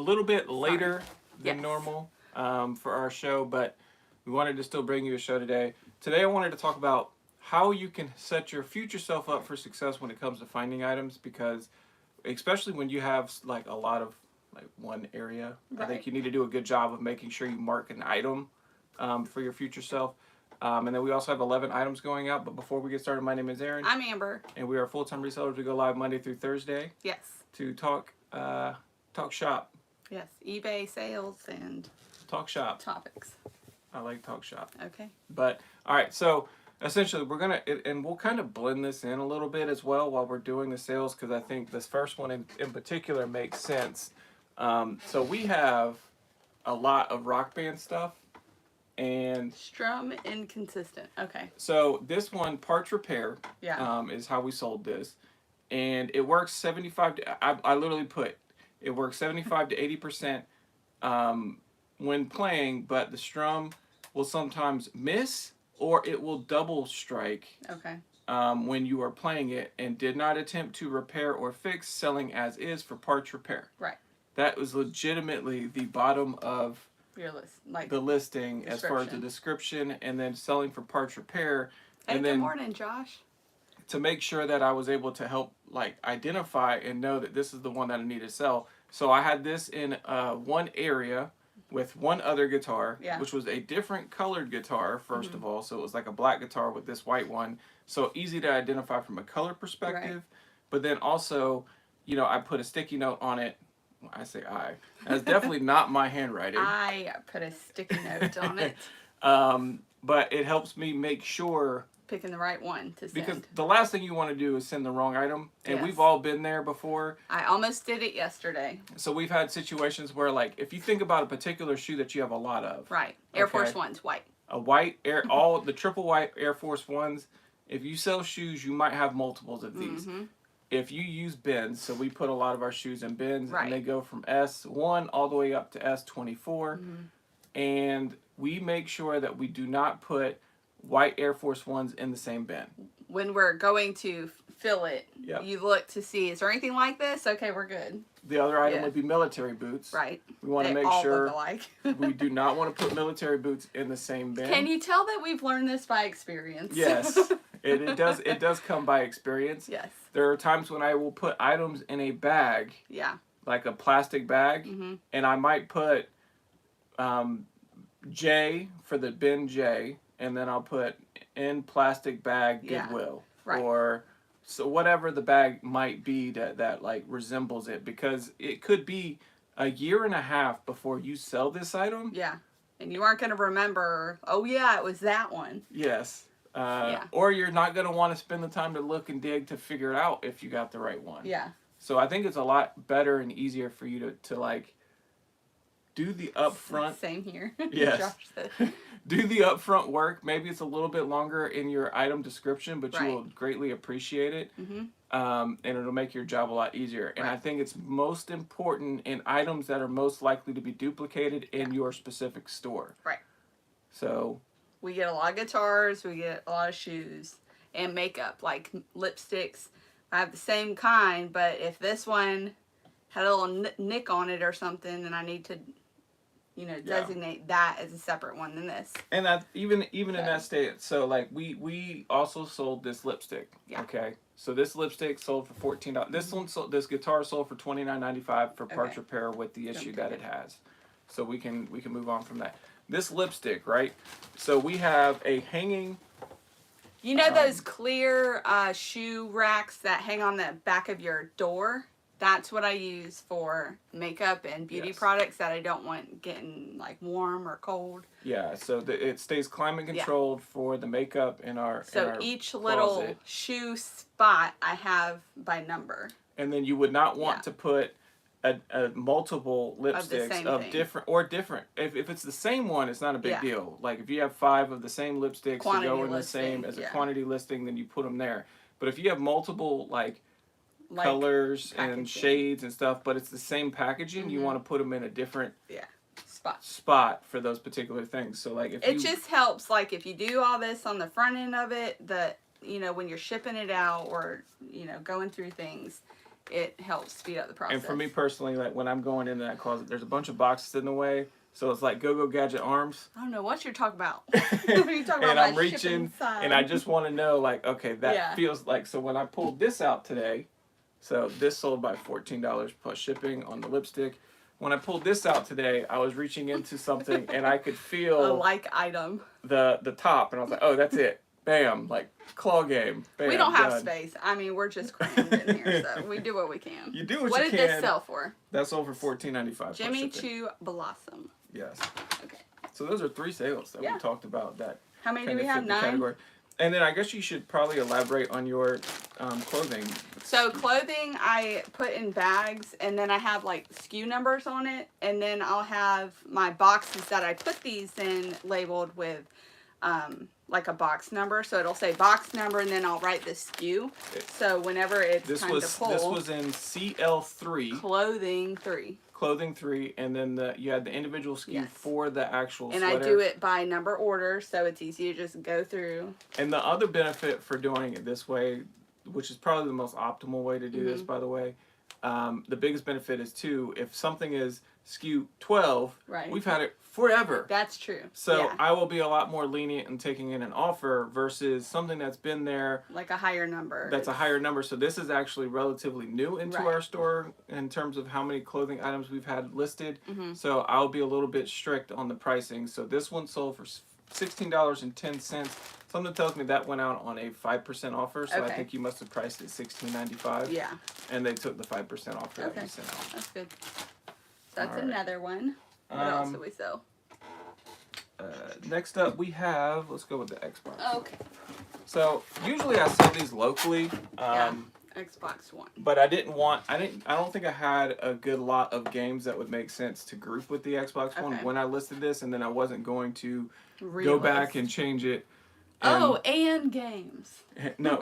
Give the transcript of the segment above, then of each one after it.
little bit later than Yes. normal for our show, but we wanted to still bring you a show today. Today, I wanted to talk about how you can set your future self up for success when it comes to finding items, because especially when you have like a lot of like one area, I think Right. you need to do a good job of making sure you mark an item for your future self. And then we also have 11 items going out. But before we get started, my name is Aaron, I'm Amber. and we are full-time resellers. We go live Monday through Thursday Yes. to talk shop. Yes. eBay sales and Talk shop. topics. I like talk shop. Okay. But all right, so essentially we're gonna and we'll kind of blend this in a little bit as well while we're doing the sales, because I think this first one in particular makes sense. So we have a lot of Rock Band stuff, and Strum inconsistent. Okay. so this one, parts repair, Yeah. is how we sold this, and it works 75 to, I literally put it works 75 to 80% when playing, but the strum will sometimes miss or it will double strike Okay. when you are playing it, and did not attempt to repair or fix, selling as is for parts repair. Right. That was legitimately the bottom of Your list. Like the listing as far as the description. description, and then selling for parts repair. Hey, And good then morning, Josh. to make sure that I was able to help like identify and know that this is the one that I need to sell. So I had this in one area with one other guitar, Yeah. which was a different colored guitar, 1st of all. So it was like a black guitar with this white one. So easy to identify from a color perspective. Right. But then also, I put a sticky note on it. I say I. That's definitely not my handwriting. I put a sticky note on it. But it helps me make sure, Picking the right one to send. because the last thing you want to do is send the wrong item. And Yes. we've all been there before. I almost did it yesterday. So we've had situations where, like, if you think about a particular shoe that you have a lot of. Right. Air Okay. Force One's white. A white all the triple white Air Force Ones. If you sell shoes, you might have multiples of these. Mm-hmm. If you use bins, so we put a lot of our shoes in bins, Right. and they go from S1 all the way up to S24. Mm-hmm. And we make sure that we do not put white Air Force Ones in the same bin. When we're going to fill it, Yep. you look to see, is there anything like this? Okay, we're good. The other item Yeah. would be military boots. Right. We want to They make all sure look alike. we do not want to put military boots in the same bin. Can you tell that we've learned this by experience? Yes. It does come by experience. Yes. There are times when I will put items in a bag, Yeah. like a plastic bag, Mm-hmm. and I might put J for the bin J, and then I'll put in plastic bag Yeah. Goodwill. Right. Or so whatever the bag might be that like resembles it, because it could be a year and a half before you sell this item. Yeah. And you aren't going to remember, oh, yeah, it was that one. Yes. Yeah. Or you're not going to want to spend the time to look and dig to figure it out if you got the right one. Yeah. So I think it's a lot better and easier for you to like do the upfront Same here. Yes. Josh said. do the upfront work. Maybe it's a little bit longer in your item description, but Right. you will greatly appreciate it. Mm-hmm. And it'll make your job a lot easier. And I Right. think it's most important in items that are most likely to be duplicated in your specific store. Right. So We get a lot of guitars, we get a lot of shoes, and makeup, like lipsticks. I have the same kind, but if this one had a little nick on it or something, then I need to, designate that as a separate one than this. and that even in Okay. that state, so like we also sold this lipstick. Yeah. Okay. So this lipstick sold for $14. This guitar sold for $29.95 for parts Okay. repair with the issue Don't that take it has. So we can move on from that. This lipstick, right? So we have a hanging. You know those clear shoe racks that hang on the back of your door? That's what I use for makeup and beauty Yes. products that I don't want getting like warm or cold. Yeah. So it stays climate controlled for the makeup in our. So in our each little closet. shoe spot I have by number. And then you would not want Yeah. to put a multiple lipsticks same of thing. different. If it's the same one, it's not a big Yeah. deal. Like if you have 5 of the same lipsticks to Quantity go in the listing, same as a yeah. quantity listing, then you put them there. But if you have multiple like colors packaging. and shades and stuff, but it's the same packaging, you Mhm. want to put them in a different spots. spot for those particular things. So like if It you just helps, like if you do all this on the front end of it, that when you're shipping it out or going through things, it helps speed up the process. And for me personally, like when I'm going into that closet, there's a bunch of boxes in the way. So it's like Go-Go Gadget arms. I don't know what you're talking about. When you talk about And my I'm reaching, shipping side. and I just want to know, like, okay, that Yeah. feels like, so when I pulled this out today, so this sold by $14 plus shipping on the lipstick. When I pulled this out today, I was reaching into something and I could a feel like item. the top, and I was like, oh, that's it. Bam, like claw game. Bam, We don't have done. space. I mean, we're just crammed in here, so we do what we can. You do what What you did can. this sell for? That sold for $14.95. Jimmy plus shipping. Choo Blossom. Yes. Okay. So those are 3 sales that Yeah. we talked about that How many do kind we of have? fit the 9? category. And then I guess you should probably elaborate on your clothing. So clothing I put in bags, and then I have like SKU numbers on it, and then I'll have my boxes that I put these in labeled with like a box number. So it'll say box number, and then I'll write the SKU. So whenever it's This time was to pull, this was in CL3, clothing 3. clothing 3, and then you had the individual SKU Yes. for the actual And sweater. I do it by number order, so it's easy to just go through. And the other benefit for doing it this way, which is probably the most optimal way to do this, by the way, the biggest benefit is too, if something is SKU 12, Right. we've had it forever. That's true. So yeah. I will be a lot more lenient in taking in an offer versus something that's been there. Like a higher number. That's a higher number. So this is actually relatively new into Right. our store in terms of how many clothing items we've had listed. Mm-hmm. So I'll be a little bit strict on the pricing. So this one sold for $16.10. Something tells me that went out on a 5% offer. So I Okay. think you must have priced it $16.95. Yeah, And they took the 5% offer that Okay. we sent out. that's good. That's All right. another one. What else Um, do we sell? Next up we have, let's go with the Xbox. Okay. So usually I sell these locally. Yeah. Xbox One. But I don't think I had a good lot of games that would make sense to group with the Xbox One Okay. when I listed this, and then I wasn't going to go Relist. back and change it. Oh, and games. No,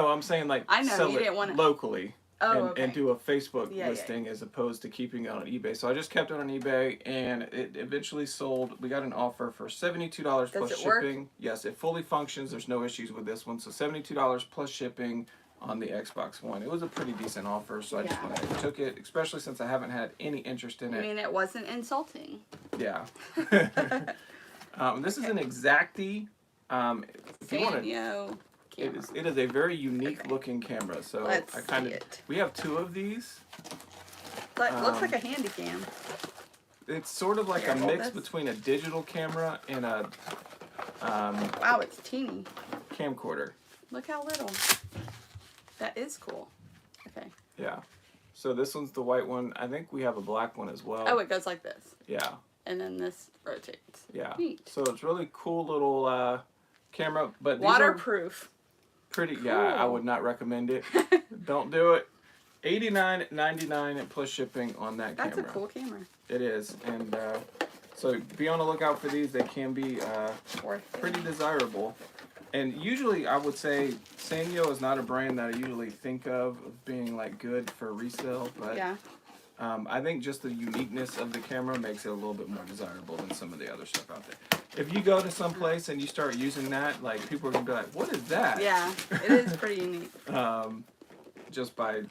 I'm saying like I know, sell you it didn't wanna- locally Oh, and, okay. and do a Facebook Yeah, listing as opposed to keeping it on eBay. So I just kept it on eBay, and it eventually sold. We got an offer for $72 plus Does it work? shipping. Yes, it fully functions. There's no issues with this one. So $72 plus shipping on the Xbox One. It was a pretty decent offer, so I just Yeah. went ahead and took it, especially since I haven't had any interest in I it. mean, it wasn't insulting. Yeah. This is an Exacti. If you want to, Sanyo camera. it is a very unique Okay. looking camera. So Let's I kind see of it. we have 2 of these. Looks like a handy cam. It's sort of like Here, a hold mix this. between a digital camera and a Wow, it's teeny. camcorder. Look how little. That is cool. Okay. Yeah. So this one's the white one. I think we have a black one as well. Oh, it goes like this. Yeah. And then this rotates. Yeah. Neat. So it's really cool little camera, but these are Waterproof. pretty. Yeah, I Cool. would not recommend it. Don't do it. $89.99 plus shipping on that That's camera. a cool camera. It is, and so be on the lookout for these. They can be Worth it. pretty desirable. And usually, I would say Sanyo is not a brand that I usually think of being like good for resale, but Yeah. I think just the uniqueness of the camera makes it a little bit more desirable than some of the other stuff out there. If you go to some place and you start using that, like people are gonna be like, "What is that?" Yeah. It is pretty unique. Just by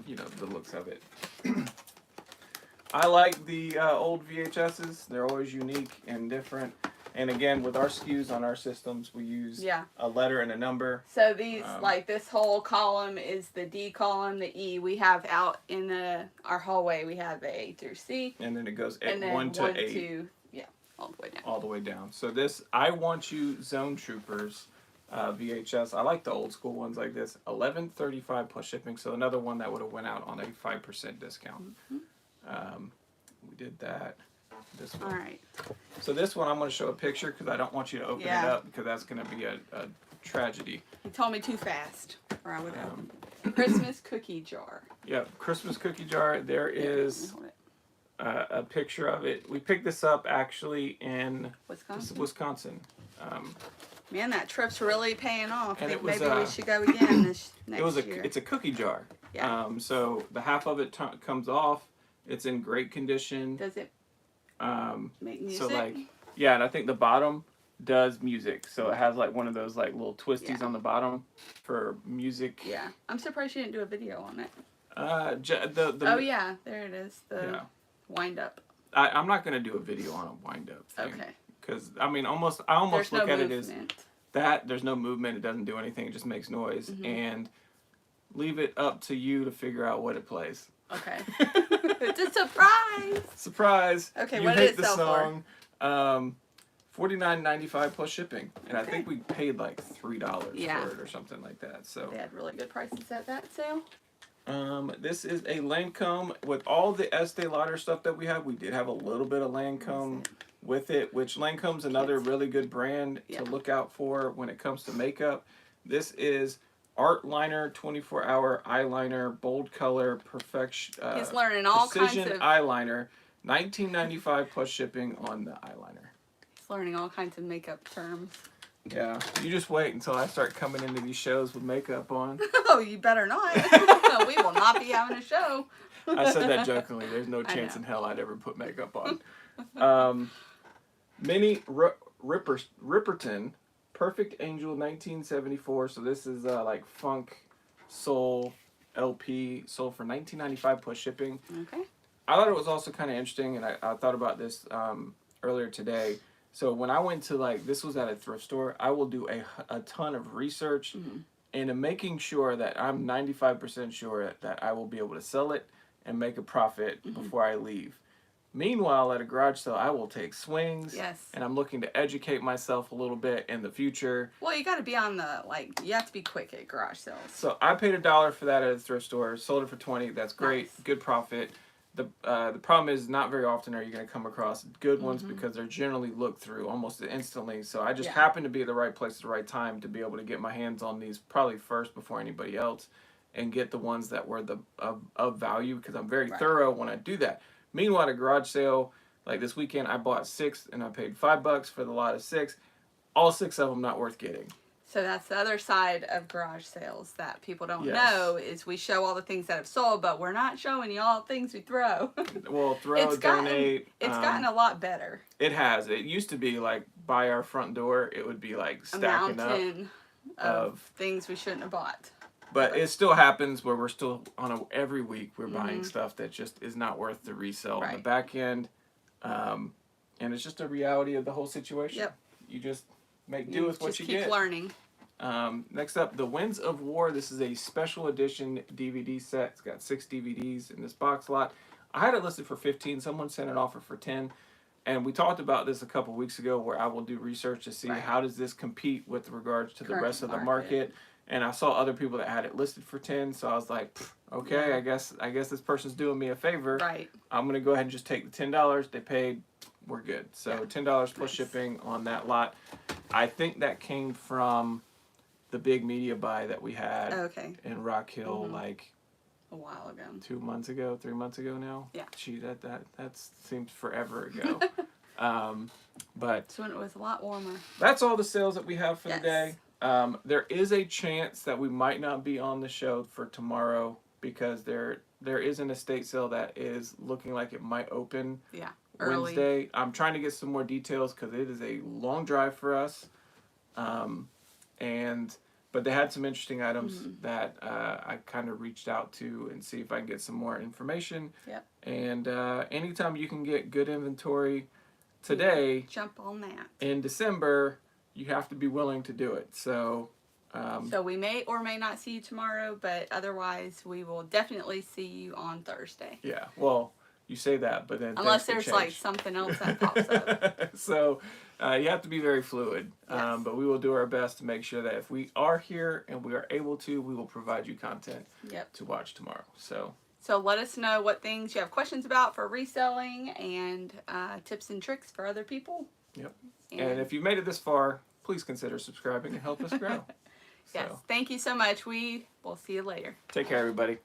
the looks of it. I like the old VHSs. They're always unique and different. And again, with our SKUs on our systems, we use Yeah. a letter and a number. So these, Um, this whole column is the D column, the E. We have out in our hallway, we have A through C. And then it goes And then 1 to 8. yeah, all the way down. All the way down. So this, I Want You Zone Troopers VHS. I like the old school ones like this. $11.35 plus shipping. So another one that would have went out on a 5% discount. We did that. This one. All right. So this one I'm going to show a picture because I don't want you to open it Yeah. up because that's going to be a tragedy. You told me too fast, or I would have. Um, Christmas cookie jar. Yeah, Christmas cookie jar. There Here, let me is hold it. a picture of it. We picked this up actually in Wisconsin. Wisconsin. Man, that trip's really paying off. And Think it was, maybe we should go again this next It was year. it's a cookie jar. Yeah. So the half of it comes off. It's in great condition. Does it make music? So like, yeah, and I think the bottom does music. So it has like one of those like little twisties Yeah. on the bottom for music. Yeah. I'm surprised you didn't do a video on it. Oh yeah, there it is. The Yeah. wind up. I'm not gonna do a video on a wind up thing. Okay. Because I mean, I almost There's look no at it as movement. that. There's no movement. It doesn't do anything. It just makes noise. Mm-hmm. And leave it up to you to figure out what it plays. Okay. It's a surprise. Surprise! Okay, you what did hate it the sell song. $49.95 plus shipping, and I think we paid like $3 Yeah. for it or something like that. So They had really good prices at that sale. this is a Lancome with all the Estee Lauder stuff that we have. We did have a little bit of Lancome with it, which Lancome's another really good brand Yeah. to look out for when it comes to makeup. This is Art Liner 24-hour eyeliner, bold color, perfection. He's learning all precision kinds of eyeliner, $19.95 plus shipping on the eyeliner. he's learning all kinds of makeup terms. Yeah, you just wait until I start coming into these shows with makeup on. Oh, you better not. We will not be having a show. I said that jokingly. There's no I chance know. in hell I'd ever put makeup on. Mini Ripperton, Perfect Angel 1974. So this is like funk, soul, LP, sold for $19.95 plus shipping. Okay. I thought it was also kind of interesting, and I thought about this earlier today. So when I went to this was at a thrift store, I will do a ton of research into making sure that I'm 95% sure that I will be able to sell it and make a profit before I leave. Meanwhile, at a garage sale, I will take swings. Yes. And I'm looking to educate myself a little bit in the future. Well, you got to be on the you have to be quick at garage sales. So I paid $1 for that at a thrift store. Sold it for $20. That's great. Nice. Good profit. The problem is not very often are you going to come across good ones because they're generally looked through almost instantly. So I just happened to be at the right place at the right time to be able to get my hands on these probably first before anybody else and get the ones that were of value because I'm very thorough when I do that. Meanwhile, at a garage sale, like this weekend, I bought 6 and I paid $5 for the lot of 6. All 6 of them not worth getting. So that's the other side of garage sales that people don't Yes. know is we show all the things that have sold, but we're not showing you all the things we throw. Well, donate. It's gotten a lot better. It has. It used to be like by our front door, it would be like A stacking up. mountain of things we shouldn't have bought. But it still happens where we're still every week we're buying stuff that just is not worth the resale on the Right. back end, and it's just a reality of the whole situation. Yep. You just make do with what just you keep get. learning. Next up, The Winds of War. This is a special edition DVD set. It's got 6 DVDs in this box lot. I had it listed for 15. Someone sent an offer for 10. And we talked about this a couple weeks ago where I will do research to see how does this compete with regards to the Current rest of the market. market. And I saw other people that had it listed for 10. So I was like, okay, Yeah. I guess this person's doing me a favor. Right. I'm going to go ahead and just take the $10. They paid. We're good. So Yeah. $10 plus Nice. shipping on that lot. I think that came from the big media buy that we had Okay. in Rock Hill like A while ago. 2 months ago, 3 months ago now. Yeah. Gee, that seems forever ago. But So when it was a lot warmer. that's all the sales that we have for Yes. the day. There is a chance that we might not be on the show for tomorrow because there is an estate sale that is looking like it might open Yeah. Early. Wednesday. I'm trying to get some more details because it is a long drive for us. But they had some interesting items that I kind of reached out to and see if I can get some more information. Yep. And anytime you can get good inventory today Jump on that. in December, you have to be willing to do it. So So we may or may not see you tomorrow, but otherwise we will definitely see you on Thursday. yeah, well, you say that, but then Unless things there's could like change. something else that pops up. So you have to be very fluid. Yes. But we will do our best to make sure that if we are here and we are able to, we will provide you content Yep. to watch tomorrow. So So let us know what things you have questions about for reselling and tips and tricks for other people. Yep. And if you made it this far, please consider subscribing and help us grow. Yes. Thank you so much. We will see you later. Take care, everybody.